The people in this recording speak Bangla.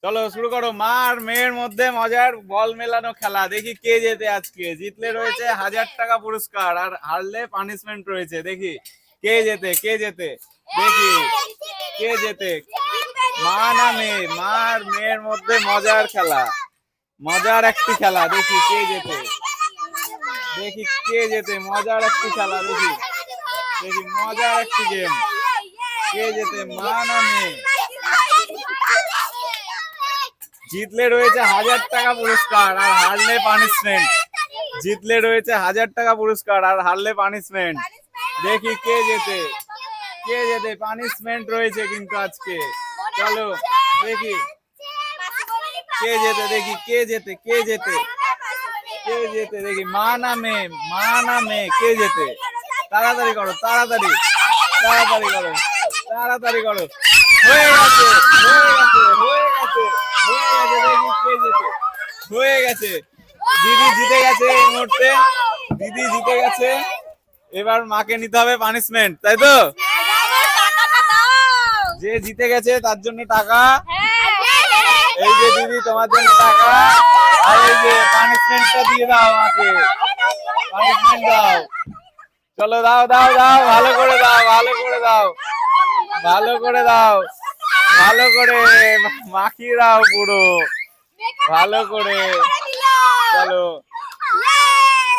চলো শুরু করো। মা আর মেয়ের মধ্যে মজার বল মেলানো খেলা, দেখি কে জেতে আজকে। জিতলে রয়েছে 1000 টাকা পুরস্কার, আর হারলে পানিশমেন্ট রয়েছে। দেখি কে জেতে, কে জেতে, দেখি কে জেতে, মা না মেয়ে। মা আর মেয়ের মধ্যে মজার খেলা, মজার একটি খেলা। দেখি কে জেতে, দেখি কে জেতে, মজার একটি খেলা। দেখি দেখি মজার একটি গেম। কে জেতে, মা না মেয়ে? জিতলে রয়েছে 1000 টাকা পুরস্কার, আর হারলে পানিশমেন্ট। জিতলে রয়েছে 1000 টাকা পুরস্কার, আর হারলে পানিশমেন্ট। দেখি কে জেতে, কে জেতে। পানিশমেন্ট রয়েছে কিন্তু আজকে। চলো দেখি কে জেতে, দেখি কে জেতে, কে জেতে, কে জেতে। দেখি মা না মেয়ে, মা না মেয়ে, কে জেতে। তাড়াতাড়ি করো, তাড়াতাড়ি, তাড়াতাড়ি করো, তাড়াতাড়ি করো। হয়ে গেছে, হয়ে গেছে, হয়ে গেছে, হয়ে গেছে। দেখি কে জেতে, হয়ে গেছে। দিদি জিতে গেছে এই মুহূর্তে, দিদি জিতে গেছে। এবার মাকে নিতে হবে পানিশমেন্ট, তাই তো? যে জিতে গেছে তার জন্য টাকা। এই যে দিদি, তোমার জন্য টাকা। আর এই যে পানিশমেন্টটা দিয়ে দাও মাকে, পানিশমেন্ট দাও। চলো দাও, দাও, দাও, ভালো করে দাও, ভালো করে দাও, ভালো করে দাও, ভালো করে মাখিয়ে দাও পুরো, ভালো করে। চলো।